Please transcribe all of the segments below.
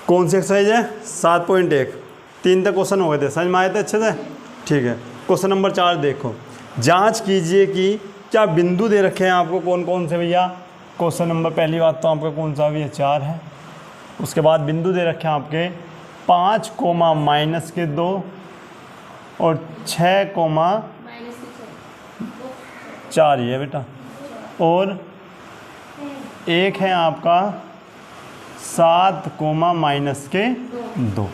कौन सी एक्सरसाइज है? 7.1। 3 तक क्वेश्चन हो गए थे, समझ में आए थे अच्छे से? ठीक है। क्वेश्चन नंबर 4 देखो, जांच कीजिए कि क्या बिंदु दे रखे हैं आपको कौन कौन से भैया। क्वेश्चन नंबर, पहली बात तो आपका कौन सा भैया? 4 है। उसके बाद बिंदु दे रखे हैं आपके 5 कोमा माइनस के 2 और 6 कोमा 4 ही है बेटा, और एक है आपका 7 कोमा माइनस के 2।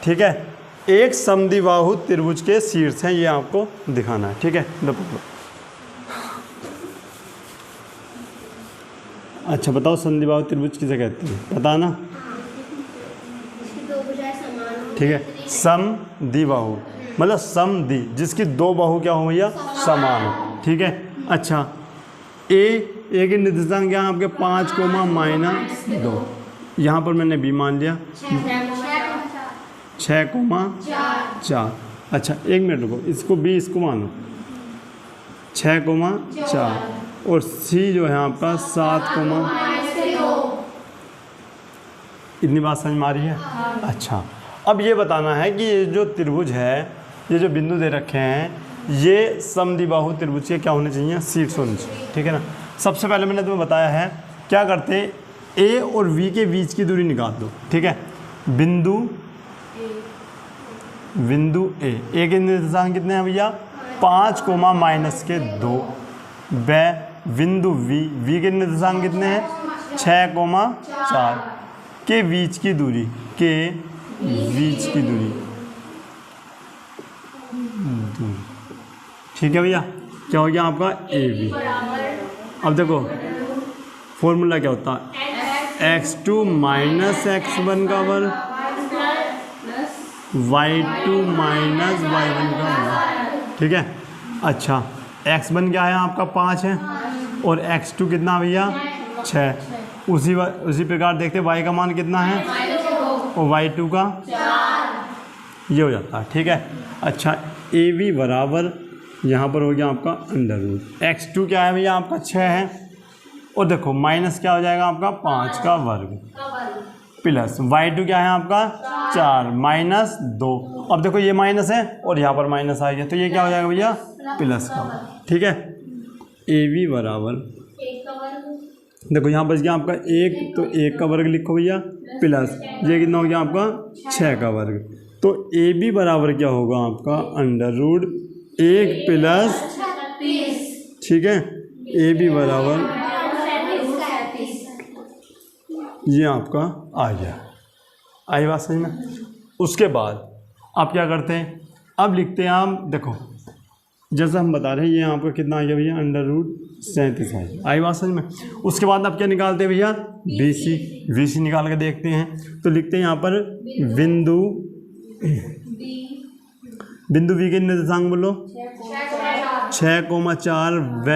ठीक है। एक समद्विबाहु त्रिभुज के शीर्ष हैं, ये आपको दिखाना है। ठीक है। अच्छा बताओ, समद्विबाहु त्रिभुज किसे कहते हैं? पता ना? ठीक है। समद्विबाहु मतलब समद्वि, जिसकी 2 बाहु क्या हो भैया? समान हो। ठीक है। अच्छा, ए के निर्देशांक क्या आपके? 5 कोमा माइनस 2। यहाँ पर मैंने बी मान लिया 6 कोमा 4। अच्छा एक मिनट रुको, इसको बी इसको मानो 6 कोमा 4 और सी जो है आपका 7 कोमा। इतनी बात समझ में आ रही है? अच्छा, अब ये बताना है कि ये जो त्रिभुज है, ये जो बिंदु दे रखे हैं, ये समद्विबाहु त्रिभुज के क्या होने चाहिए? शीर्ष होने चाहिए। ठीक है ना। सबसे पहले मैंने तुम्हें बताया है क्या करते हैं, ए और वी के बीच की दूरी निकाल दो। ठीक है। बिंदु ए के निर्देशांक कितने हैं भैया? 5 कोमा माइनस के 2। बिंदु वी के निर्देशांक कितने हैं? 6 कोमा 4 के बीच की दूरी, ठीक है भैया। क्या हो गया आपका? A B. अब देखो फॉर्मूला क्या होता है? x2 माइनस x1 का वर्ग y2 माइनस y1 का वर्ग। ठीक है। अच्छा, x1 क्या है आपका? 5 है और x2 कितना भैया? 6। उसी प्रकार देखते y का मान कितना है और y2 का ये हो जाता है। ठीक है। अच्छा, ए बी बराबर यहाँ पर हो गया आपका अंडर रूट। x2 क्या है भैया आपका? 6 है और देखो माइनस क्या हो जाएगा आपका? 5 का वर्ग प्लस y2 क्या है आपका? 4 माइनस 2। अब देखो ये माइनस है और यहाँ पर माइनस आ गया, तो ये क्या हो जाएगा भैया? प्लस का। ठीक है। ए बी बराबर, देखो यहाँ बच गया आपका 1, तो 1 का वर्ग लिखो भैया प्लस ये कितना हो गया आपका? 6 का वर्ग। तो ए बी बराबर क्या होगा आपका? अंडर रूट 1 प्लस, ठीक है, ए बी बराबर ये आपका आ गया। आई बात समझ में? उसके बाद आप क्या करते हैं? अब लिखते हैं आप, देखो जैसा हम बता रहे हैं ये आपका कितना आ गया भैया? अंडर रूट 37 आ गया। आई बात समझ में? उसके बाद आप क्या निकालते हैं भैया? बी सी निकाल के देखते हैं। तो लिखते हैं यहाँ पर बिंदु वी के निर्देशांक बोलो 6 कोमा 4 व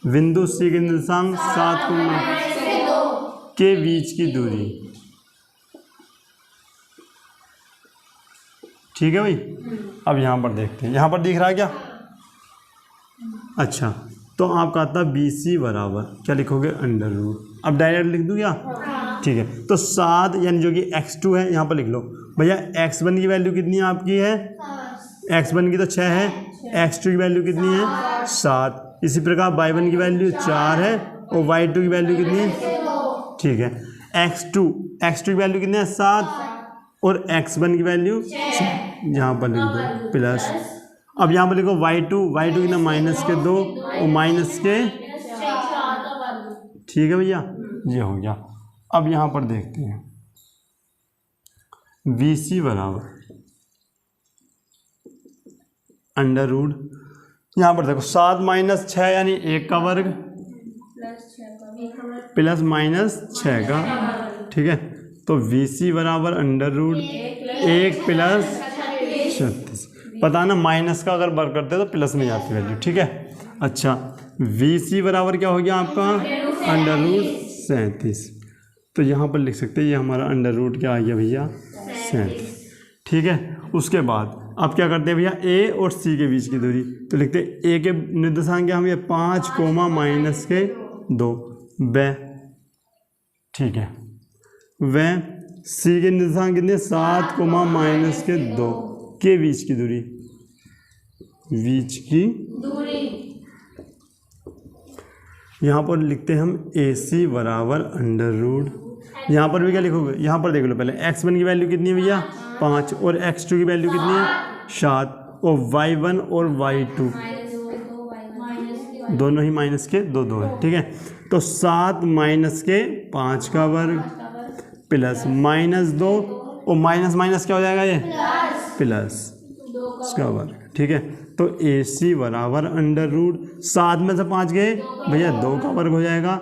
बिंदु सी के निर्देशांक 7 कोमा के बीच की दूरी। ठीक है भाई। अब यहाँ पर देखते हैं, यहाँ पर दिख रहा है क्या? अच्छा, तो आपका आता बी सी बराबर क्या लिखोगे? Under root. अब डायरेक्ट लिख दूँ क्या? ठीक है। तो 7 यानी जो कि x2 है यहाँ पर लिख लो भैया। x1 की वैल्यू कितनी आपकी है? x1 की तो 6 है, x2 की वैल्यू कितनी है? 7। इसी प्रकार y1 की वैल्यू 4 है और y2 की वैल्यू कितनी है? ठीक है। x2 की वैल्यू कितनी है? 7 और x1 की वैल्यू 6। यहाँ पर लिख दो प्लस। अब यहाँ पर लिखो y2 कितना? माइनस के 2 और माइनस के, ठीक है भैया, ये हो गया। अब यहाँ पर देखते हैं बी सी बराबर अंडर रूट, यहाँ पर देखो 7 माइनस 6 यानी 1 का वर्ग प्लस माइनस 6 का। ठीक है। तो वी सी बराबर अंडर रूट 1 प्लस 36। पता ना माइनस का अगर वर्ग करते तो प्लस में जाती वैल्यू। ठीक है। अच्छा, वी सी बराबर क्या हो गया आपका? Under root 37। तो यहाँ पर लिख सकते हैं ये हमारा अंडर रूट क्या आ गया भैया? 37। ठीक है। उसके बाद आप क्या करते हैं भैया? ए और सी के बीच की दूरी, तो लिखते हैं ए के निर्देशांक क्या हमें? 5 कोमा माइनस के 2 व, ठीक है, व सी के निर्देशांक कितने 7 कोमा माइनस के 2 के बीच की दूरी, बीच की दूरी। यहाँ पर लिखते हैं हम AC बराबर अंडर रूट। यहाँ पर भी क्या लिखोगे, यहाँ पर देख लो पहले x1 की वैल्यू कितनी है भैया 5 और x2 की वैल्यू कितनी है 7 और y1 और y2 दोनों ही माइनस के 2 2 है। ठीक है, तो 7 माइनस के 5 का वर्ग प्लस -2 और माइनस माइनस क्या हो जाएगा ये प्लस इसका वर्ग। ठीक है, तो AC बराबर अंडर रूट 7 में से 5 गए भैया 2 का वर्ग हो जाएगा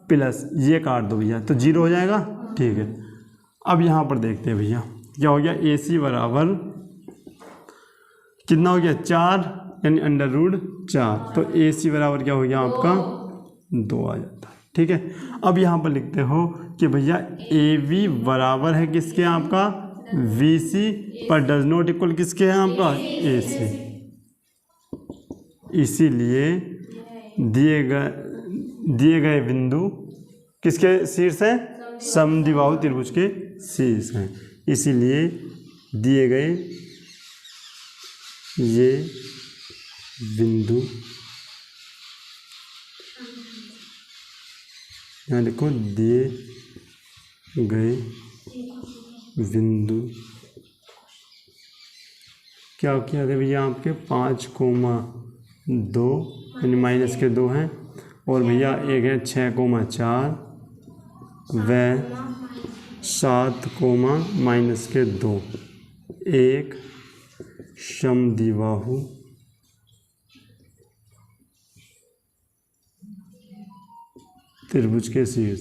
प्लस ये काट दो भैया तो 0 हो जाएगा। ठीक है, अब यहाँ पर देखते हैं भैया क्या हो गया AC बराबर कितना हो गया 4 यानी अंडर रूट 4, तो AC बराबर क्या हो गया आपका 2 आ जाता है। ठीक है, अब यहाँ पर लिखते हो कि भैया AB बराबर है किसके आपका VC पर डज नॉट इक्वल किसके है आपका AC, इसीलिए दिए गए बिंदु किसके शीर्ष हैं समद्विबाहु त्रिभुज के शीर्ष हैं, इसीलिए दिए गए ये बिंदु यहाँ लिखो दिए गए बिंदु क्या किया गया भैया आपके 5 कोमा 2 यानी माइनस के 2 हैं और भैया एक है 6 कोमा 4 व 7 कोमा माइनस के 2 एक समद्विबाहु त्रिभुज के शीर्ष।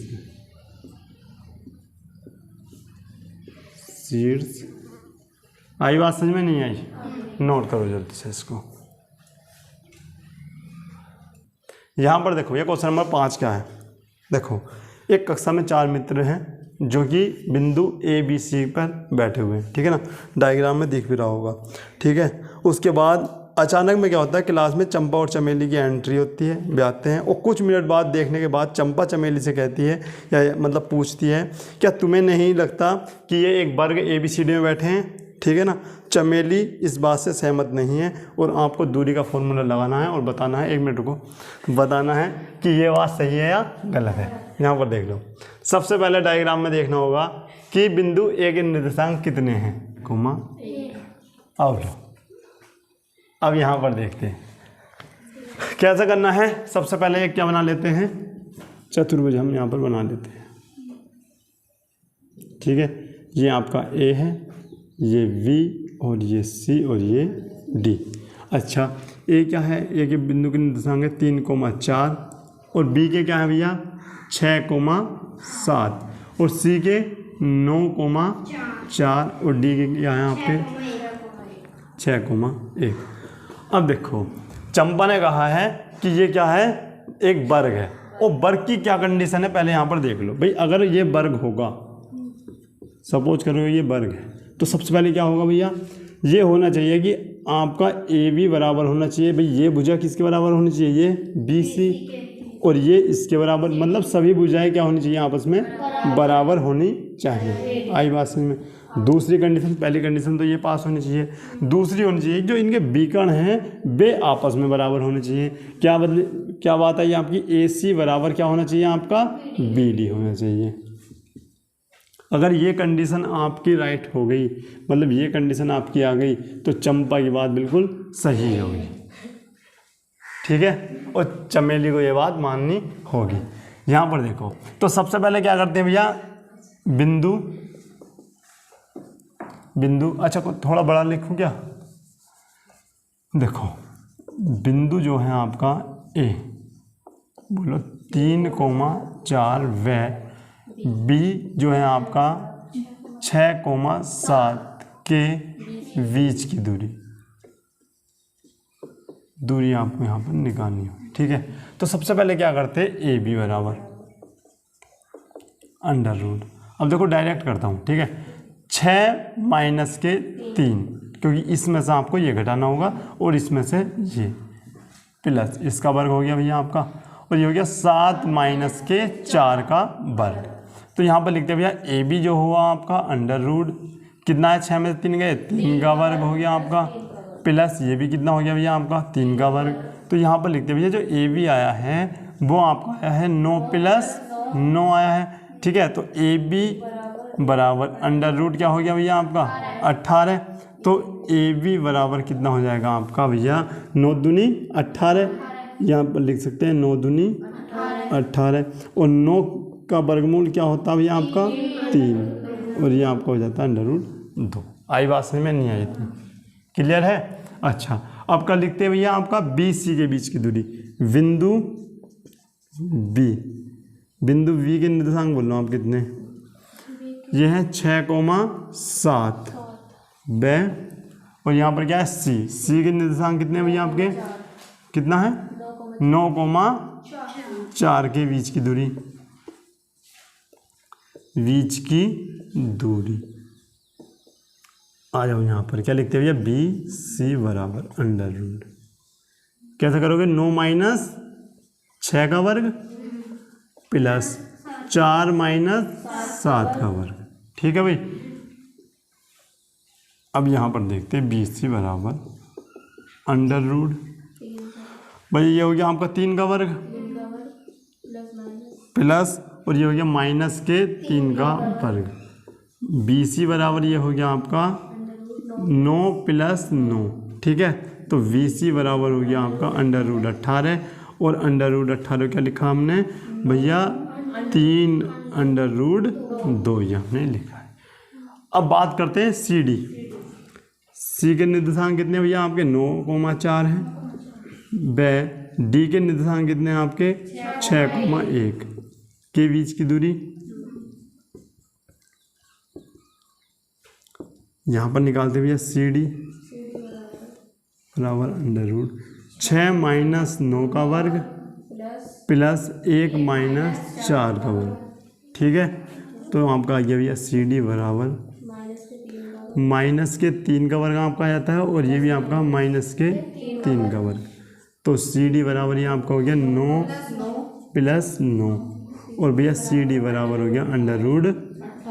आई बात समझ में नहीं आई, नोट करो जल्दी से इसको। यहाँ पर देखो ये क्वेश्चन नंबर 5 क्या है। देखो एक कक्षा में 4 मित्र हैं जो कि बिंदु ABC पर बैठे हुए हैं। ठीक है ना, डायग्राम में दिख भी रहा होगा। ठीक है, उसके बाद अचानक में क्या होता है क्लास में चंपा और चमेली की एंट्री होती है, वे आते हैं और कुछ मिनट बाद देखने के बाद चंपा चमेली से कहती है या मतलब पूछती है क्या तुम्हें नहीं लगता कि ये एक वर्ग ABCD में बैठे हैं। ठीक है ना, चमेली इस बात से सहमत नहीं है और आपको दूरी का फॉर्मूला लगाना है और बताना है, 1 मिनट रुको, बताना है कि ये बात सही है या गलत है। यहाँ पर देख लो, सबसे पहले डायग्राम में देखना होगा कि बिंदु A के निर्देशांक कितने हैं कोमा। अब यहाँ पर देखते हैं कैसे करना है। सबसे पहले एक क्या बना लेते हैं चतुर्भुज, हम यहाँ पर बना लेते हैं। ठीक है, ये आपका A है, ये V और ये C और ये D। अच्छा A क्या है, A के बिंदु के निर्देशांक है 3 कोमा 4 और B के क्या है भैया 6 कोमा 7 और C के 9 कोमा 4 और D के क्या है आपके 6 कोमा 1। अब देखो चंपा ने कहा है कि ये क्या है एक वर्ग है और वर्ग की क्या कंडीशन है पहले यहाँ पर देख लो भाई। अगर ये वर्ग होगा, सपोज करो ये वर्ग है, तो सबसे पहले क्या होगा भैया ये होना चाहिए कि आपका AB बराबर होना चाहिए भाई। ये भुजा किसके बराबर होनी चाहिए, ये BC और ये इसके बराबर, मतलब सभी भुजाएं क्या होनी चाहिए आपस में बराबर होनी चाहिए। आई बात समझ में। दूसरी कंडीशन, पहली कंडीशन तो ये पास होनी चाहिए, दूसरी होनी चाहिए जो इनके विकर्ण हैं वे आपस में बराबर होने चाहिए। क्या बात है ये आपकी AC बराबर क्या होना चाहिए आपका BD होना चाहिए। अगर ये कंडीशन आपकी राइट हो गई, मतलब ये कंडीशन आपकी आ गई, तो चंपा की बात बिल्कुल सही होगी। ठीक है, और चमेली को ये बात माननी होगी। यहाँ पर देखो तो सबसे पहले क्या करते हैं भैया बिंदु अच्छा थोड़ा बड़ा लिखूं क्या, देखो बिंदु जो है आपका A बोलो 3 कोमा 4 व B जो है आपका 6 कोमा 7 के बीच की दूरी आपको यहाँ पर निकालनी हो। ठीक है, तो सबसे पहले क्या करते हैं AB बराबर अंडर रूट। अब देखो डायरेक्ट करता हूँ। ठीक है, 6 माइनस के 3 क्योंकि इसमें से आपको ये घटाना होगा और इसमें से ये प्लस इसका वर्ग हो गया भैया आपका, और ये हो गया 7 माइनस के 4 का वर्ग तो यहाँ पर लिखते हैं भैया ए बी जो हुआ आपका अंडर रूट कितना है, 6 में से 3 गए, 3 का वर्ग हो गया आपका, प्लस ये भी कितना हो गया भैया आपका 3 का वर्ग। तो यहाँ पर लिखते हैं भैया जो ए बी आया है वो आपका आया है 9 प्लस 9 आया है, ठीक है। तो ए बी बराबर अंडर रूट क्या हो गया भैया आपका 18। तो ए बी बराबर कितना हो जाएगा आपका भैया 9 दूनी 18, यहाँ पर लिख सकते हैं 9 दूनी 18 और 9 का वर्गमूल क्या होता है भैया आपका 3 और ये आपका हो जाता है अंडर रूट 2। आई बात समझ में नहीं आई इतनी, क्लियर है। अच्छा अब का लिखते हैं भैया आपका बी सी के बीच की दूरी, बिंदु बी के निर्देशांक बोल रहा हूँ आप कितने, ये है 6,7 बे और यहाँ पर क्या है सी के निर्देशांक कितने हैं भैया आपके, कितना है 9,4 के बीच की दूरी, बीच की दूरी। आ जाओ यहाँ पर क्या लिखते हैं भैया बी सी बराबर अंडर रूट, कैसे करोगे 9 माइनस 6 का वर्ग प्लस 4 माइनस 7 का वर्ग, ठीक है भाई। अब यहाँ पर देखते हैं बी सी बराबर अंडर रूट, भाई ये हो गया आपका 3 का वर्ग प्लस और ये हो गया माइनस के 3 का वर्ग, बी सी बराबर ये हो गया आपका 9 प्लस 9, ठीक है। तो वी सी बराबर हो गया आपका अंडर रूट 18 और अंडर रूट 18 क्या लिखा हमने भैया 3 अंडर रूट 2 ये हमने लिखा है। अब बात करते हैं सी डी, सी के निर्देशांक कितने भैया आपके 9,4 हैं, बे डी के निर्देशांक कितने हैं आपके 6,1 के बीच की दूरी, यहाँ पर निकालते भैया सी डी बराबर अंडर रूट 6 माइनस 9 का वर्ग प्लस 1 माइनस 4 का वर्ग, ठीक है। तो आपका आ गया भैया सी डी बराबर माइनस के 3 का वर्ग आपका आ जाता है और ये भी आपका माइनस के 3 का वर्ग। तो सी डी बराबर ये आपका हो गया 9 प्लस 9 और भैया सी डी बराबर हो गया अंडर रूट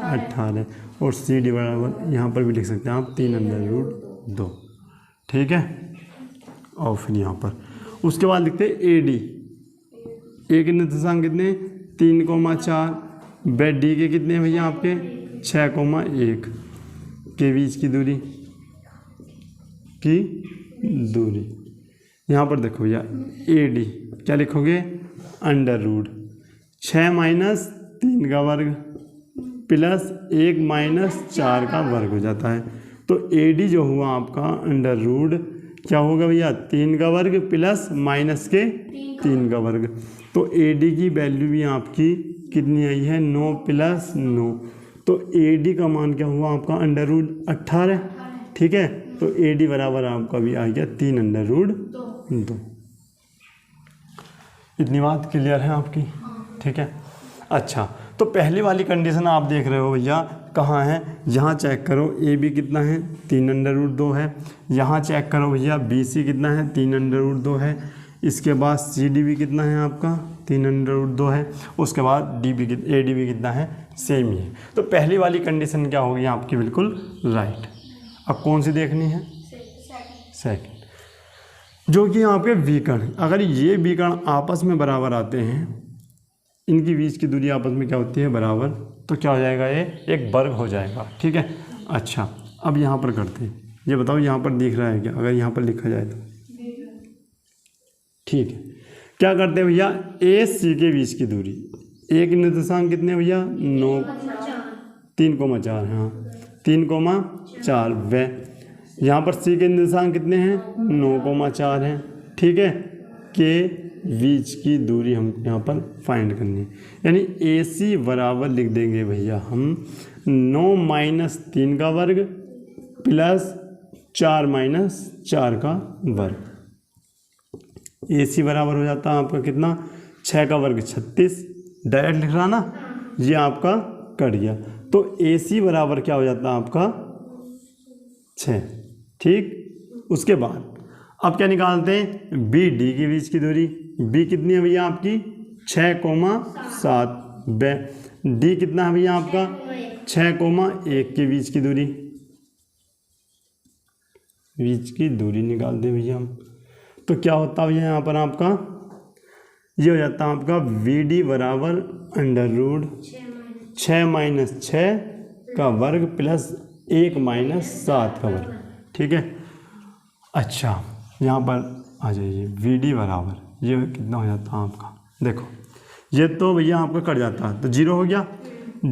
18 और सी डी बराबर यहाँ पर भी लिख सकते हैं आप 3 अंडर रूट 2, ठीक है। और फिर यहाँ पर उसके बाद लिखते हैं ए डी, ए के निर्देशांक कितने 3,4 बे डी के कितने भैया आपके 6,1 के बीच की दूरी यहाँ पर देखो भैया ए डी क्या लिखोगे अंडर रूट 6 माइनस 3 का वर्ग प्लस 1 माइनस 4 का वर्ग हो जाता है। तो ए डी जो हुआ आपका अंडर रूट क्या होगा भैया 3 का वर्ग प्लस माइनस के 3 का वर्ग। तो ए डी की वैल्यू भी आपकी कितनी आई है 9 प्लस 9। तो ए डी का मान क्या हुआ आपका अंडर रूट 18, ठीक है। तो ए डी बराबर आपका भी आ गया 3 अंडर रूट 2। इतनी बात क्लियर है आपकी, ठीक है। अच्छा तो पहली वाली कंडीशन आप देख रहे हो भैया कहाँ है, यहाँ चेक करो ए बी कितना है 3 अंडर रूट 2 है, यहाँ चेक करो भैया बी सी कितना है 3 अंडर रूट 2 है, इसके बाद सी डी भी कितना है आपका 3 अंडर रूट 2 है, उसके बाद डी बी ए डी भी कितना है सेम ही है। तो पहली वाली कंडीशन क्या होगी आपकी बिल्कुल राइट। अब कौन सी देखनी है सेकंड, जो कि आपके विकर्ण, अगर ये विकर्ण आपस में बराबर आते हैं, इनकी बीच की दूरी आपस में क्या होती है बराबर, तो क्या हो जाएगा ये एक वर्ग हो जाएगा, ठीक है। अच्छा अब यहाँ पर करते हैं, ये बताओ यहाँ पर दिख रहा है क्या, अगर यहाँ पर लिखा जाए तो ठीक है। क्या करते हैं भैया ए सी के बीच की दूरी, एक निर्देशांक कितने भैया 3,4 हाँ 3,4 वे यहाँ पर सी के निर्देशांक कितने हैं 9,4 हैं, ठीक है। के बीच की दूरी हम यहाँ पर फाइंड करनी है, यानी ए सी बराबर लिख देंगे भैया हम 9 माइनस 3 का वर्ग प्लस 4 माइनस 4 का वर्ग। ए सी बराबर हो जाता है आपका कितना 6 का वर्ग 36, डायरेक्ट लिख रहा ना, ये आपका कट गया। तो ए सी बराबर क्या हो जाता है आपका 6, ठीक। उसके बाद अब क्या निकालते हैं बी डी के बीच की दूरी, बी कितनी है भैया आपकी 6,7 बे डी कितना है भैया आपका 6,1 के बीच की दूरी, बीच की दूरी निकाल दें भैया हम। तो क्या होता है भैया यहाँ पर आपका, ये हो जाता है आपका वी डी बराबर अंडर रूट 6 माइनस 6 का वर्ग प्लस 1 माइनस 7 का वर्ग। ठीक है, अच्छा यहाँ पर आ जाइए, वी डी बराबर ये कितना हो जाता है आपका, देखो ये तो भैया आपका कट जाता है तो 0 हो गया,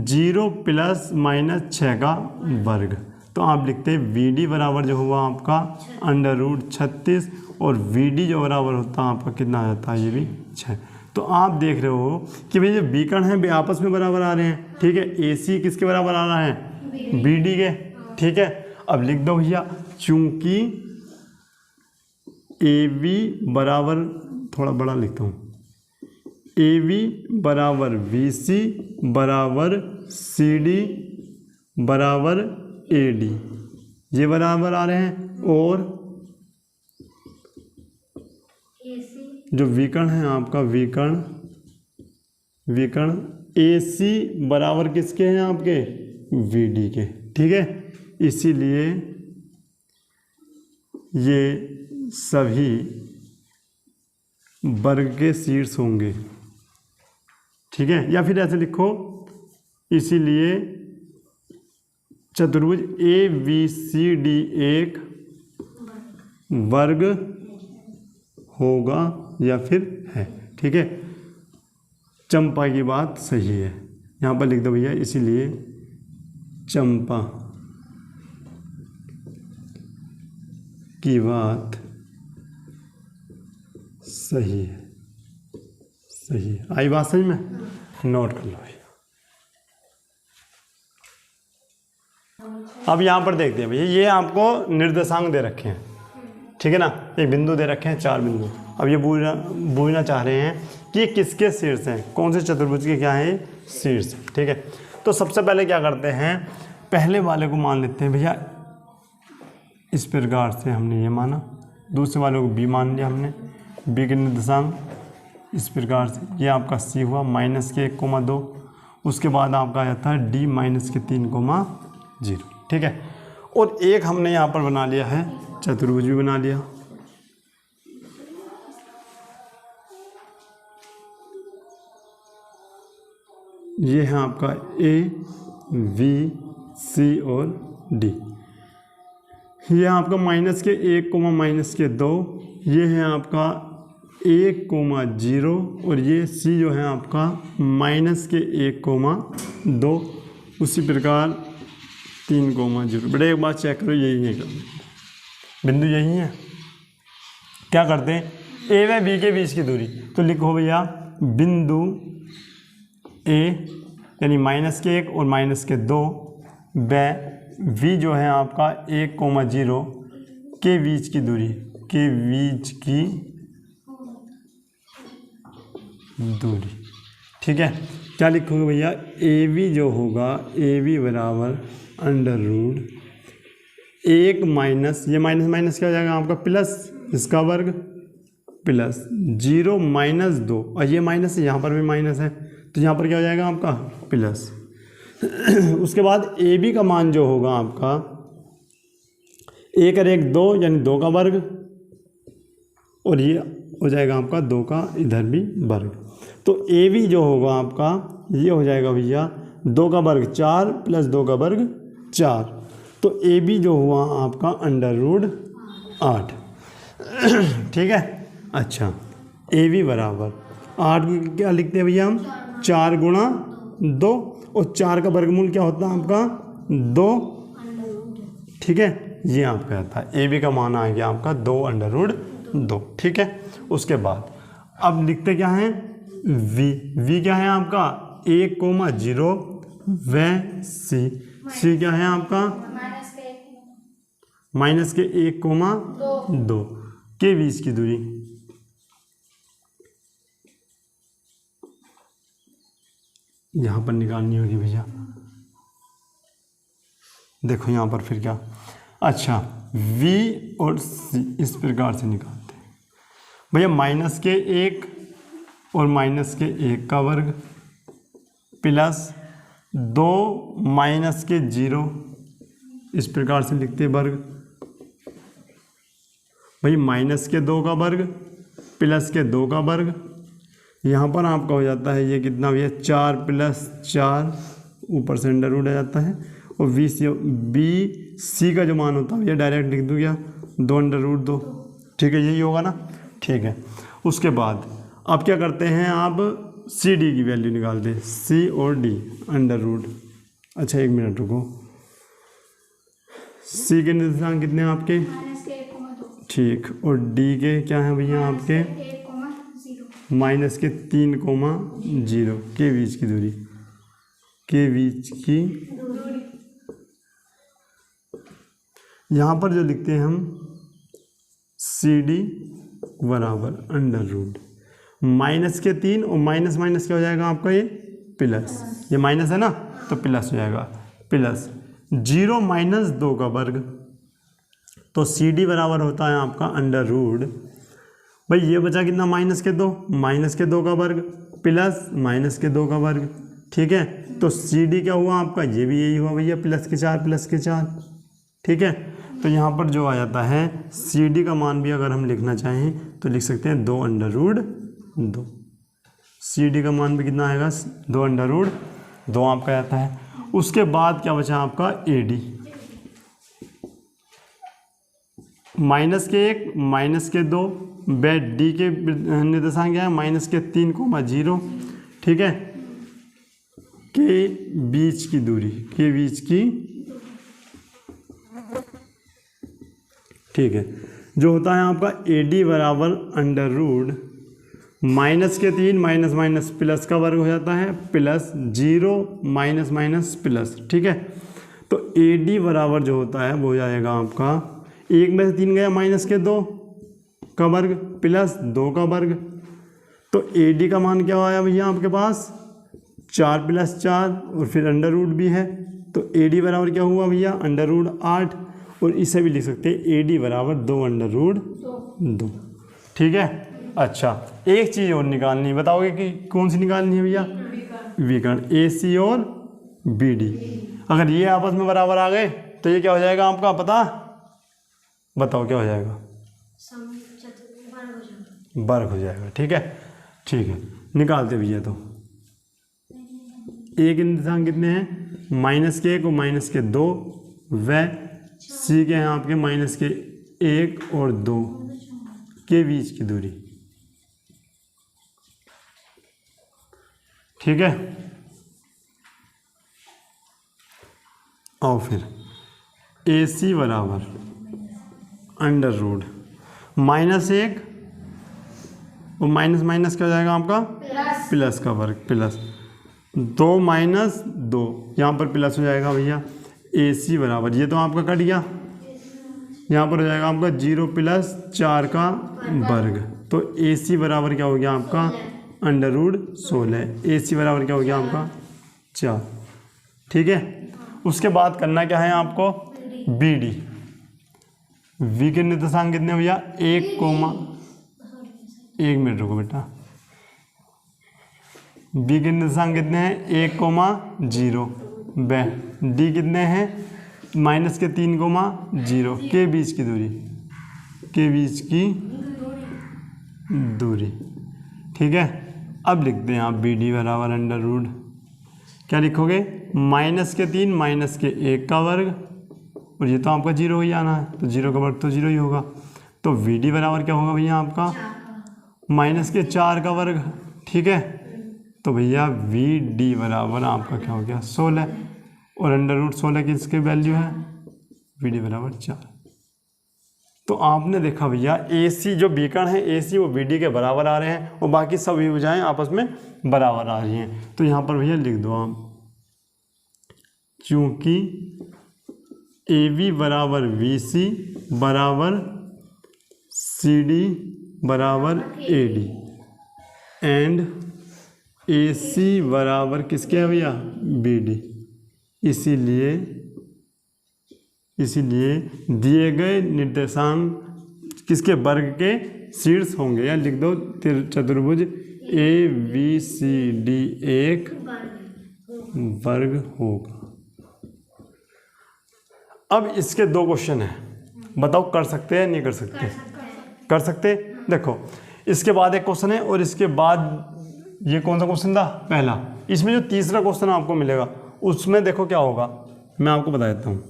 0 प्लस माइनस 6 का वर्ग। तो आप लिखते हैं वी डी बराबर जो हुआ आपका अंडर रूट 36 और वी डी जो बराबर होता है आपका कितना आ जाता है, ये भी 6। तो आप देख रहे हो कि भाई जो बीकर्ण हैं वे आपस में बराबर आ रहे हैं। ठीक है, ए सी किसके बराबर आ रहा है, बी डी के। ठीक है, अब लिख दो भैया, चूंकि ए बी बराबर, थोड़ा बड़ा लिखता हूँ, ए बी बराबर बी सी बराबर सी डी बराबर ए डी, ये बराबर आ रहे हैं। और जो विकर्ण है आपका, विकर्ण ए सी बराबर किसके हैं आपके, वी डी के। ठीक है, इसीलिए ये सभी वर्ग के शीर्ष होंगे। ठीक है, या फिर ऐसे लिखो, इसीलिए चतुर्भुज ए बी सी डी एक वर्ग होगा या फिर है। ठीक है, चंपा की बात सही है, यहाँ पर लिख दो भैया, इसीलिए चंपा की बात सही है, सही है। आई बात सही में, नोट कर लो भैया। अब यहाँ पर देखते हैं भैया, ये आपको निर्देशांक दे रखे हैं। ठीक है ना, एक बिंदु दे रखे हैं, 4 बिंदु। अब ये बूझना चाह रहे हैं कि किसके शीर्ष हैं, कौन से चतुर्भुज के क्या है शीर्ष। ठीक है, तो सबसे पहले क्या करते हैं, पहले वाले को मान लेते हैं भैया, इस प्रकार से हमने ये माना, दूसरे वाले को बी मान लिया हमने, बी के निर्देशांक इस प्रकार से, ये आपका सी हुआ -1,2। उसके बाद आपका आ जाता है डी -3,0। ठीक है, और एक हमने यहाँ पर बना लिया है, चतुर्भुज भी बना लिया। ये है आपका ए बी सी और डी। ये आपका -1,2, ये है आपका 1,0 और ये सी जो है आपका -1,2। उसी प्रकार 3,0। बेटा एक बात चेक करो, यही है क्या बिंदु, यही है। क्या करते हैं, ए व बी के बीच की दूरी, तो लिखो भैया बिंदु ए यानी -1 और -2 व वी जो है आपका 1,0 के बीच की दूरी, के बीच की दूरी। ठीक है, क्या लिखोगे भैया, ए बी जो होगा, ए बी बराबर अंडर रूट 1 माइनस, ये माइनस माइनस क्या हो जाएगा आपका प्लस, इसका वर्ग प्लस 0 - 2, और ये माइनस है, यहाँ पर भी माइनस है, तो यहाँ पर क्या हो जाएगा आपका प्लस। उसके बाद ए बी का मान जो होगा आपका 1 और 1 2 यानी 2 का वर्ग, और ये हो जाएगा आपका 2 का इधर भी वर्ग। तो ए बी जो होगा आपका, ये हो जाएगा भैया 2 का वर्ग 4 प्लस 2 का वर्ग 4। तो ए बी जो हुआ आपका अंडर रूट 8। ठीक है, अच्छा ए बी बराबर 8 को क्या लिखते हैं भैया हम, 4 गुणा 2, और 4 का वर्गमूल क्या होता है आपका 2। ठीक है, ये आपका आता है ए बी का मान आ गया आपका 2 अंडर रूट 2। ठीक है, उसके बाद अब लिखते क्या हैं, वी क्या है आपका 1,0 व सी क्या है आपका -1,2 के बीच की दूरी। यहाँ पर निकालनी होगी भैया, देखो यहाँ पर फिर क्या, अच्छा v और c इस प्रकार से निकालते हैं भैया, -1 और -1 का वर्ग प्लस 2 माइनस के 0, इस प्रकार से लिखते हैं वर्ग। भाई माइनस के 2 का वर्ग प्लस के 2 का वर्ग, यहाँ पर आपका हो जाता है ये कितना भैया 4 + 4, ऊपर से अंडर रूट आ जाता है, और बी सी का जो मान होता है ये डायरेक्ट लिख दूँ क्या 2 अंडर रूट 2, ठीक है, यही होगा ना, ठीक है। उसके बाद अब क्या करते हैं, आप सी डी की वैल्यू निकालते हैं, सी और डी अंडर रूट। अच्छा 1 मिनट रुको, सी के निर्देशांक कितने हैं आपके, ठीक, और डी के क्या है भैया आपके -3,0 के बीच की दूरी, के बीच की, यहाँ पर जो लिखते हैं हम सी डी बराबर अंडर रूट -3 और माइनस माइनस क्या हो जाएगा आपका ये प्लस, ये माइनस है ना तो प्लस हो जाएगा, प्लस 0 - 2 का वर्ग, तो सी डी बराबर होता है आपका अंडर रूट, भाई ये बचा कितना -2 का वर्ग प्लस -2 का वर्ग, ठीक है। तो सी डी क्या हुआ आपका, ये भी यही हुआ भैया +4, ठीक है। तो यहाँ पर जो आ जाता है सी डी का मान भी अगर हम लिखना चाहें तो लिख सकते हैं 2 अंडर रूट 2, सी डी का मान भी कितना आएगा 2 अंडर रूट 2 आपका आता है। उसके बाद क्या बचा आपका ए डी, -1 -2, बेड डी के निर्देशांक क्या है -3,0, ठीक है, के बीच की दूरी, के बीच की, ठीक है, जो होता है आपका ए डी बराबर under root -3 minus minus plus का वर्ग हो जाता है प्लस 0 माइनस माइनस प्लस, ठीक है। तो ए डी बराबर जो होता है वो हो जाएगा आपका 1 में से 3 गया -2 का वर्ग प्लस 2 का वर्ग, तो ए डी का मान क्या आया भैया आपके पास 4 + 4 और फिर अंडर रूट भी है, तो ए डी बराबर क्या हुआ भैया अंडर रूट 8, और इसे भी लिख सकते हैं ए डी बराबर 2 अंडर रूट 2, ठीक है। अच्छा एक चीज़ और निकालनी, बताओगे कि कौन सी निकालनी है भैया, विकर्ण ए सी और बी डी। अगर ये आपस में बराबर आ गए तो ये क्या हो जाएगा आपका पता, बताओ क्या हो जाएगा, वर्ग हो जाएगा, ठीक है, ठीक है, निकालते भैया। तो ए के निर्देशांक कितने हैं -1 और -2, व सी के हैं आपके -1 और 2 के बीच की दूरी, ठीक है। और फिर ए सी बराबर अंडर रूट -1 और माइनस माइनस क्या हो जाएगा आपका प्लस का वर्ग, प्लस 2 - 2 यहाँ पर प्लस हो जाएगा भैया, ए सी बराबर ये तो आपका कट गया, यहाँ पर हो जाएगा आपका 0 + 4 का वर्ग, तो ए सी बराबर क्या हो गया आपका अंडर रूट 16, ए सी बराबर क्या हो गया आपका 4, ठीक है। उसके बाद करना क्या है आपको, बी डी, वी के निर्देशांक कितने भैया 1 मिनट रुको बेटा, बी के निर्देशांक कितने हैं 1,0, ब डी कितने हैं -3,0 के बीच की दूरी, के बीच की दूरी, ठीक है। अब लिखते हैं आप बी डी बराबर अंडर रूट, क्या लिखोगे -3 -1 का वर्ग, और ये तो आपका 0 ही आना है, तो 0 का वर्ग तो 0 ही होगा, तो वी डी बराबर क्या होगा भैया आपका -4 का वर्ग, ठीक है। तो भैया वी डी बराबर आपका क्या हो गया 16, और अंडर रूट 16 की इसकी वैल्यू है वी डी बराबर 4। तो आपने देखा भैया ए सी जो विकर्ण है ए सी वो बी डी के बराबर आ रहे हैं, और बाकी सभी भुजाएं आपस में बराबर आ रही हैं। तो यहाँ पर भैया लिख दो आप, चूँकि ए वी बराबर वी सी बराबर सी डी बराबर ए डी, एंड ए सी बराबर किसके है भैया बी डी, इसीलिए दिए गए निर्देशांक किसके वर्ग के शीर्ष होंगे, या लिख दो चतुर्भुज ए बी सी डी एक वर्ग होगा। अब इसके दो क्वेश्चन हैं, बताओ कर सकते हैं नहीं कर सकते? कर सकते। देखो इसके बाद एक क्वेश्चन है और इसके बाद ये कौन सा क्वेश्चन था? पहला। इसमें जो तीसरा क्वेश्चन आपको मिलेगा उसमें देखो क्या होगा, मैं आपको बता देता हूँ।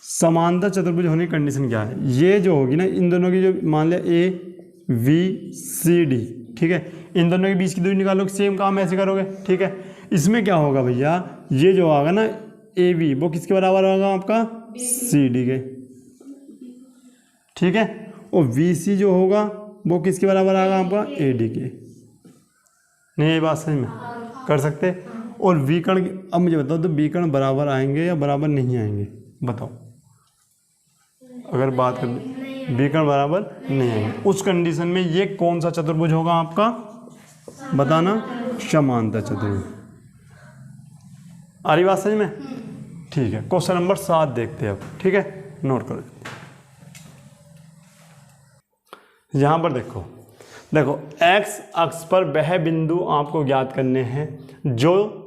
समांतर चतुर्भुज होने की कंडीशन क्या है? ये जो होगी ना, इन दोनों की जो मान लिया ABCD, ठीक है, इन दोनों के बीच की दूरी निकालो, सेम काम ऐसे करोगे, ठीक है। इसमें क्या होगा भैया, ये जो आएगा ना AB वो किसके बराबर होगा? आपका CD के, ठीक है। और BC जो होगा वो किसके बराबर आएगा? आपका AD के। नहीं ये बात सही में कर सकते। और विकर्ण, अब मुझे बताओ तो विकर्ण बराबर आएंगे या बराबर नहीं आएंगे? बताओ। अगर बात करें विकर्ण बराबर नहीं आएंगे, उस कंडीशन में ये कौन सा चतुर्भुज होगा आपका? बताना। समांतर चतुर्भुज। आ रही बात सही में? ठीक है। क्वेश्चन नंबर 7 देखते हैं अब, ठीक है, नोट करो। यहां पर देखो x अक्ष पर वह बिंदु आपको ज्ञात करने हैं जो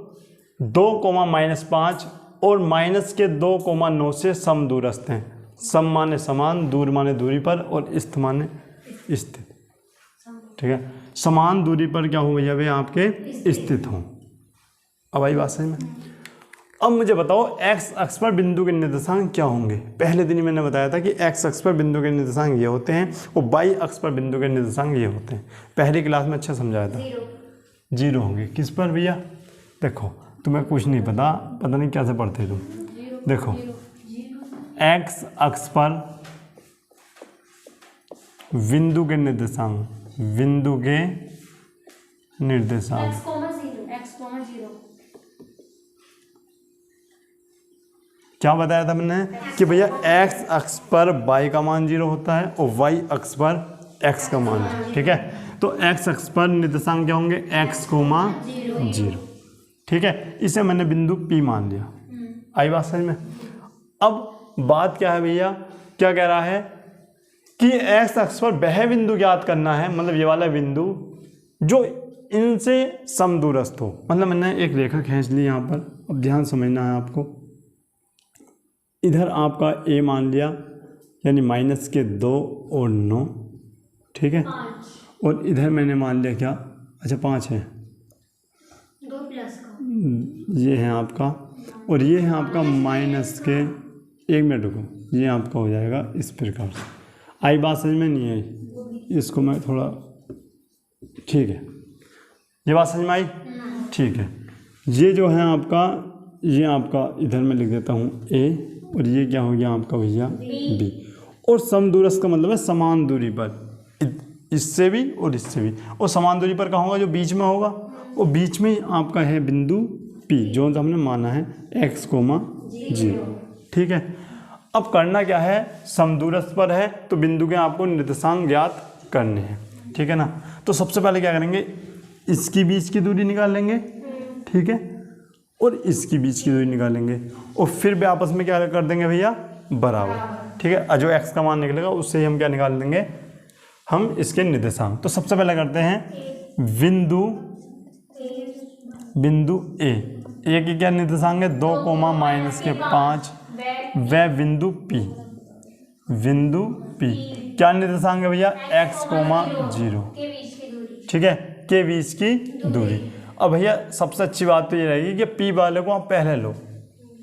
2,-5 और -2,9 से समदूरस्थ हैं। सम माने समान, दूर माने दूरी पर, और स्थित माने स्थित, ठीक है। समान दूरी पर क्या हो भैया? वे आपके स्थित हों। अब आई बात सही में? अब मुझे बताओ x अक्ष पर बिंदु के निर्देशांक क्या होंगे? पहले दिन ही मैंने बताया था कि x अक्ष पर बिंदु के निर्देशांक ये होते हैं और y अक्ष पर बिंदु के निर्देशांक ये होते हैं। पहली क्लास में अच्छा समझाया था। 0 होंगे। किस पर भैया? देखो तुम्हें कुछ नहीं पता, पता नहीं कैसे पढ़ते तुम। देखो x अक्ष पर बिंदु के निर्देशांक, बिंदु के निर्देशांक क्या बताया था मैंने कि भैया x अक्ष पर y का मान 0 होता है और y अक्ष पर x का मान 0, ठीक है। तो x अक्ष पर निर्देशांक क्या होंगे? x, 0, ठीक है। इसे मैंने बिंदु P मान लिया। आई बात समझ में? अब बात क्या है भैया, क्या कह रहा है कि x अक्ष पर वह बिंदु ज्ञात करना है, मतलब ये वाला बिंदु जो इनसे समदूरस्थ हो। मतलब मैंने एक रेखा खींच ली यहाँ पर, अब ध्यान समझना है आपको। इधर आपका a मान लिया, यानी -2 और 9, ठीक है। और इधर मैंने मान लिया क्या? अच्छा 5 है, 2 प्लस का ये है आपका, और ये है आपका -1 मिनट रुको, ये आपका हो जाएगा इस प्रकार से। आई बात समझ में? नहीं आई? इसको मैं थोड़ा, ठीक है, ये बात समझ में आई? ठीक है। ये जो है आपका, ये आपका इधर मैं लिख देता हूँ A, और ये क्या हो गया आपका भैया? B। और समदूरस्थ का मतलब है समान दूरी पर, इससे भी और इससे भी। और समान दूरी पर कहाँ होगा? जो बीच में होगा, और बीच में आपका है बिंदु P, जो हमने माना है x, 0, ठीक है। अब करना क्या है? समदूरस्थ पर है तो बिंदु के आपको निर्देशांक ज्ञात करने हैं, ठीक है ना। तो सबसे पहले क्या करेंगे? इसकी बीच की दूरी निकाल लेंगे, ठीक है, और इसकी बीच की दूरी निकालेंगे, और फिर भी आपस में क्या कर देंगे भैया? बराबर, ठीक है। जो x का मान निकलेगा उससे ही हम क्या निकाल देंगे? हम इसके निर्देशांक। तो सबसे पहले करते हैं बिंदु A की क्या निर्देशांक है? 2, -5, वह बिंदु P, क्या निर्देशांक है भैया? x, 0, ठीक है, के बीच की दूरी। अब भैया सबसे अच्छी बात तो ये रहेगी कि P वाले को आप पहले लो,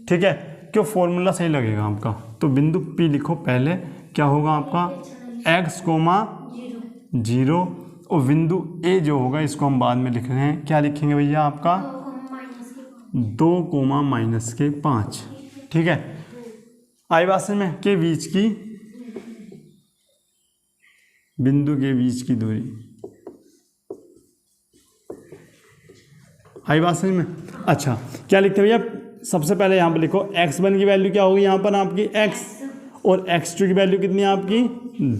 ठीक है, क्यों? फॉर्मूला सही लगेगा आपका। तो बिंदु P लिखो पहले, क्या होगा आपका? x, 0, और बिंदु A जो होगा इसको हम बाद में लिख रहे हैं, क्या लिखेंगे भैया? आपका 2, -5, ठीक है। आई बात समझ में? के बीच की, बिंदु के बीच की दूरी। आई बात समझ में? अच्छा क्या लिखते हैं भैया? सबसे पहले यहाँ पर लिखो x1 की वैल्यू क्या होगी यहाँ पर आपकी? x, और x2 की वैल्यू कितनी है आपकी?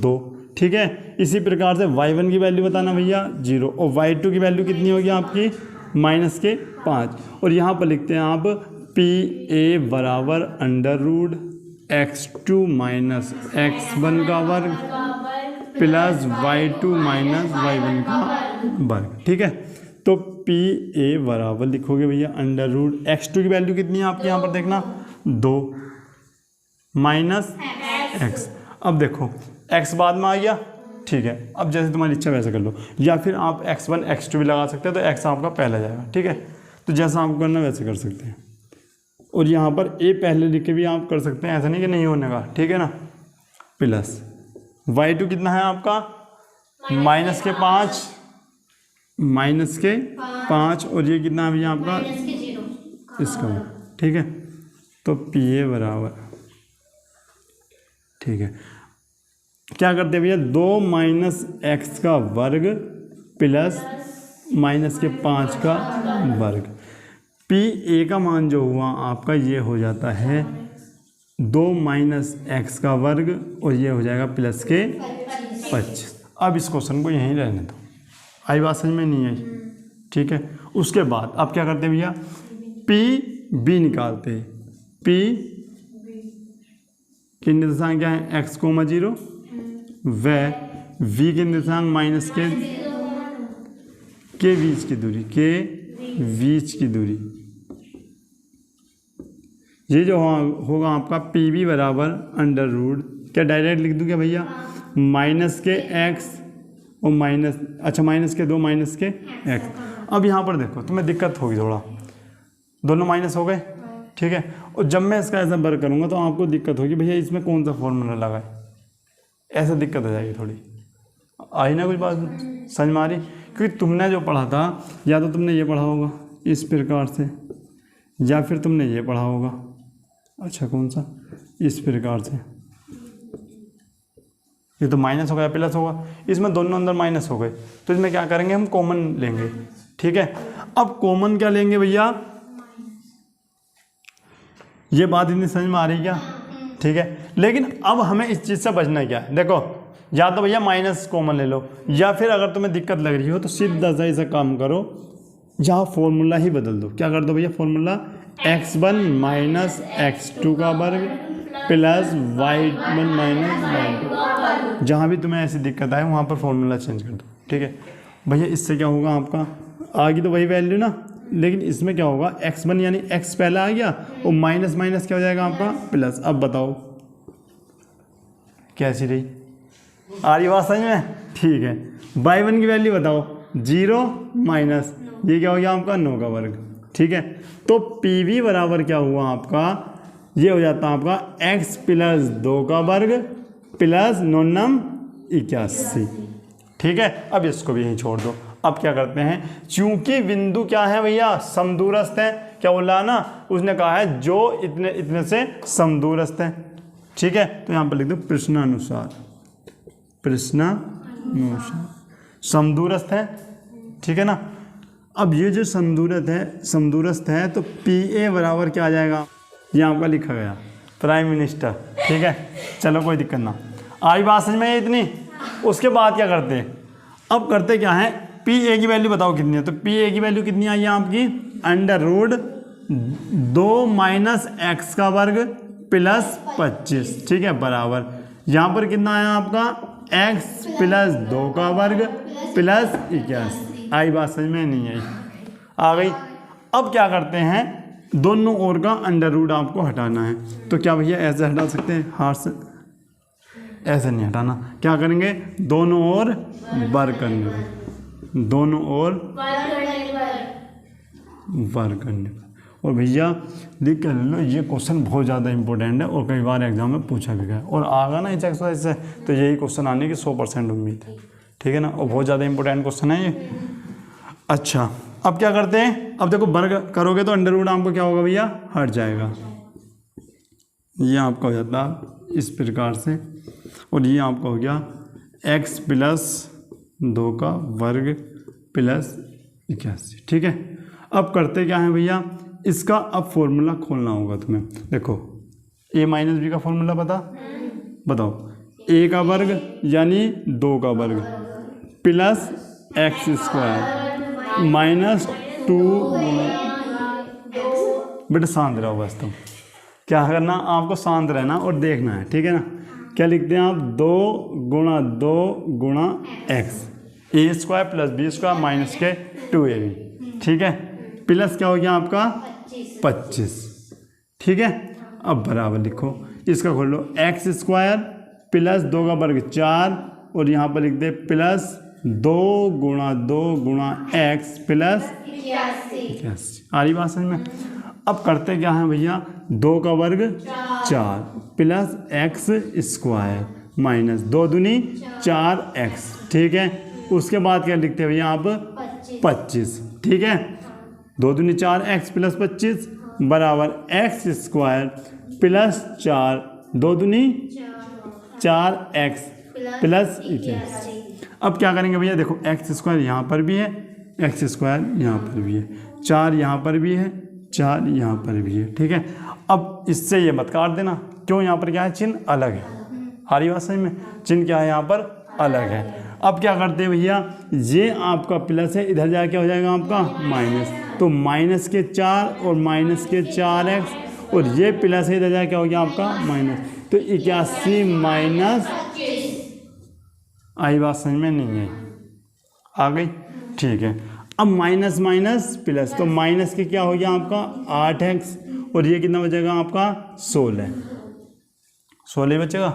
2, ठीक है। इसी प्रकार से y1 की वैल्यू बताना भैया 0, और y2 की वैल्यू कितनी होगी आपकी? -5। और यहाँ पर लिखते हैं आप PA बराबर √x2 - x1 का वर्ग प्लस y2 - y1 का वर्ग, ठीक है। तो पी ए बराबर लिखोगे भैया अंडर रूट x2 की वैल्यू कितनी है आपके यहाँ पर देखना 2 माइनस एक्स। अब देखो x बाद में आ गया, ठीक है। अब जैसे तुम्हारी इच्छा वैसे कर लो, या फिर आप x1 x2 भी लगा सकते हैं, तो x आपका पहला जाएगा, ठीक है। तो जैसा आपको करना वैसे कर सकते हैं। और यहाँ पर a पहले लिख के भी आप कर सकते हैं, ऐसा नहीं कि नहीं होने का, ठीक है ना। प्लस y2 कितना है आपका माइनस के 5 और ये कितना है भैया आपका इसका, ठीक है। तो पी ए बराबर, ठीक है, क्या करते हैं भैया 2 माइनस एक्स का वर्ग प्लस माइनस के 5 का वर्ग। पी ए का मान जो हुआ आपका ये हो जाता है 2 माइनस एक्स का वर्ग और ये हो जाएगा प्लस के 25। अब इस क्वेश्चन को यहीं रहने दो, आई बात समझ में नहीं आई, ठीक है। उसके बाद अब क्या करते हैं भैया पी बी निकालते हैं। पी के निर्देशांक क्या है एक्स कोमा 0 व वी के निर्देशांक माइनस के बीच की दूरी, के बीच की दूरी। ये जो होगा आपका पी बी बराबर अंडर रूट, क्या डायरेक्ट लिख दूँ क्या भैया माइनस के एक्स और माइनस, अच्छा माइनस के 2 माइनस के एक्स। अब यहाँ पर देखो तुम्हें दिक्कत होगी थोड़ा, दोनों माइनस हो गए, ठीक है। और जब मैं इसका ऐसा वर्क करूँगा तो आपको दिक्कत होगी भैया इसमें कौन सा फॉर्मूला लगाए, ऐसा दिक्कत हो जाएगी थोड़ी। आई ना कुछ बात समझ में आ रही, क्योंकि तुमने जो पढ़ा था या तो तुमने ये पढ़ा होगा इस प्रकार से, या फिर तुमने ये पढ़ा होगा, अच्छा कौन सा, इस प्रकार से। ये तो माइनस होगा या प्लस होगा, इसमें दोनों अंदर माइनस हो गए, तो इसमें क्या करेंगे हम कॉमन लेंगे, ठीक है। अब कॉमन क्या लेंगे भैया, ये बात इतनी समझ में आ रही क्या, ठीक है। लेकिन अब हमें इस चीज़ से बचना क्या है, देखो या तो भैया माइनस कॉमन ले लो, या फिर अगर तुम्हें दिक्कत लग रही हो तो सीधा सा ऐसा काम करो, यहाँ फॉर्मूला ही बदल दो। क्या कर दो भैया फॉर्मूला x1 माइनस x2 का वर्ग प्लस y1 माइनस y2। जहाँ भी तुम्हें ऐसी दिक्कत आए वहाँ पर फॉर्मूला चेंज कर दो, ठीक है भैया। इससे क्या होगा आपका, आगे तो वही वैल्यू ना, लेकिन इसमें क्या होगा x1 यानी x पहला आ गया और माइनस माइनस क्या हो जाएगा आपका प्लस। अब बताओ कैसी रही, आ रही बात समझ में, ठीक है। y1 की वैल्यू बताओ 0 माइनस ये क्या हो गया आपका 9 का वर्ग, ठीक है। तो पी वी बराबर क्या हुआ आपका, ये हो जाता है आपका x प्लस 2 का वर्ग प्लस 9 81, ठीक है। अब इसको भी यहीं छोड़ दो। अब क्या करते हैं, चूंकि बिंदु क्या है भैया समदूरस्थ है, क्या बोला ना उसने कहा है जो इतने इतने से समदूरस्थ है, ठीक है। तो यहाँ पर लिख दो प्रश्नानुसार, प्रश्नानुसार समदूरस्थ है, ठीक है ना। अब ये जो समदूरस्थ है तो पी ए बराबर क्या आ जाएगा, ये आपका लिखा गया प्राइम मिनिस्टर, ठीक है। चलो कोई दिक्कत ना, आई बात समझ में इतनी। उसके बाद क्या करते हैं, अब करते क्या है, पी ए की वैल्यू बताओ कितनी है। तो पी ए की वैल्यू कितनी आई है आपकी अंडर रूट 2 माइनस एक्स का वर्ग प्लस 25, ठीक है, बराबर यहाँ पर कितना आया आपका x प्लस 2 का वर्ग प्लस 81। आई बात समझ में नहीं आई, आ गई। अब क्या करते हैं, दोनों ओर का अंडर रूट आपको हटाना है। तो क्या भैया ऐसे हटा सकते हैं, हाथ से ऐसे नहीं हटाना, क्या करेंगे दोनों ओर वर्ग करने, दोनों ओर वर्ग करने। और भैया लिख कर लो, ये क्वेश्चन बहुत ज़्यादा इंपॉर्टेंट है और कई बार एग्जाम में पूछा भी गया और आगा ना इस एक्सरसाइज से, तो यही क्वेश्चन आने की 100% उम्मीद है, ठीक है ना। और बहुत ज़्यादा इंपॉर्टेंट क्वेश्चन है ये। अच्छा अब क्या करते हैं, अब देखो वर्ग करोगे तो अंडर रूट आपको क्या होगा भैया हट जाएगा, ये आपका हो जाता है इस प्रकार से, और ये आपका हो गया x प्लस 2 का वर्ग प्लस 81, ठीक है। अब करते क्या है भैया, इसका अब फॉर्मूला खोलना होगा तुम्हें। देखो a माइनस बी का फॉर्मूला बताओ, a का वर्ग यानी 2 का वर्ग प्लस एक्स स्क्वायर माइनस 2। बेटा शांत रहो बस, तुम क्या करना आपको शांत रहना और देखना है, ठीक है ना। क्या लिखते हैं आप 2 गुणा 2 गुणा x, a square plus b square minus के 2ab। ठीक है, प्लस क्या हो गया आपका 25। 25, ठीक है। अब बराबर लिखो, इसका खोल लो, एक्स स्क्वायर प्लस 2 का वर्ग 4 और यहाँ पर लिख दे प्लस 2 गुणा 2 गुणा एक्स प्लस 81। आ रही बात समझ में? अब करते क्या है भैया, 2 का वर्ग 4 प्लस एक्स स्क्वायर माइनस 2 दूनी 4x, ठीक है। उसके बाद क्या लिखते हैं भैया आप 25, ठीक है। 2 दूनी 4x प्लस 25 बराबर एक्स स्क्वायर प्लस 4 2 दूनी 4x प्लस 81। अब क्या करेंगे भैया, देखो एक्स स्क्वायर यहाँ पर भी है, एक्स स्क्वायर यहाँ पर भी है, 4 यहाँ पर भी है, 4 यहाँ पर भी है, ठीक है। अब इससे ये मत काट देना, क्यों, यहाँ पर क्या है, चिन्ह अलग है। हारी बात समझ में, चिन्ह क्या है यहाँ पर अलग है। अब क्या करते हैं भैया, ये आपका प्लस है, इधर जाके हो जाएगा आपका माइनस, तो माइनस के 4 और माइनस के 4x और ये प्लस है, इधर जाके क्या हो गया आपका माइनस, तो 81 माइनस, आई बात समझ में नहीं है, आ गई, ठीक है। अब माइनस माइनस प्लस, तो माइनस के क्या हो गया आपका 8x और ये कितना बचेगा आपका 16 बचेगा,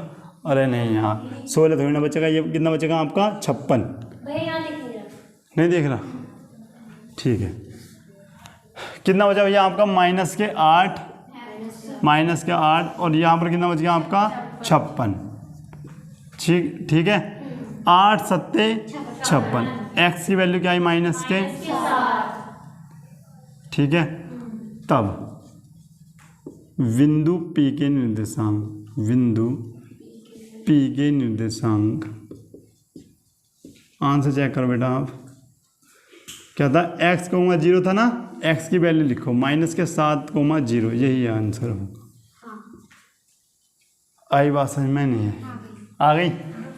अरे नहीं यहाँ 16 थोड़ी ना बचेगा, ये कितना बचेगा आपका 56, नहीं देख रहा, ठीक है। कितना बचा भैया आपका माइनस के 8 और यहाँ पर कितना बच गया आपका 56, ठीक है। 8 सत्ते 56, एक्स की वैल्यू क्या आई माइनस के, ठीक है। तब बिंदु P के निर्देशांक, आंसर चेक करो बेटा आप, क्या था, x कोमा 0 था ना, x की वैल्यू लिखो माइनस के 7,0, यही आंसर होगा। आई बात समझ में नहीं है, आ गई,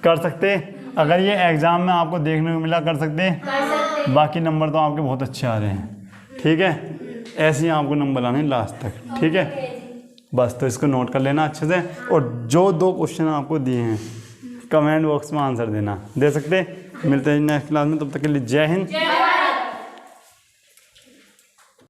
कर सकते, अगर ये एग्जाम में आपको देखने को मिला कर सकते, बाकी नंबर तो आपके बहुत अच्छे आ रहे हैं, ठीक है। ऐसे ही आपको नंबर लाने लास्ट तक, ठीक है। बस तो इसको नोट कर लेना अच्छे से, और जो 2 क्वेश्चन आपको दिए हैं कमेंट बॉक्स में आंसर देना, दे सकते। मिलते हैं नेक्स्ट क्लास में, तब तक के लिए जय हिंद।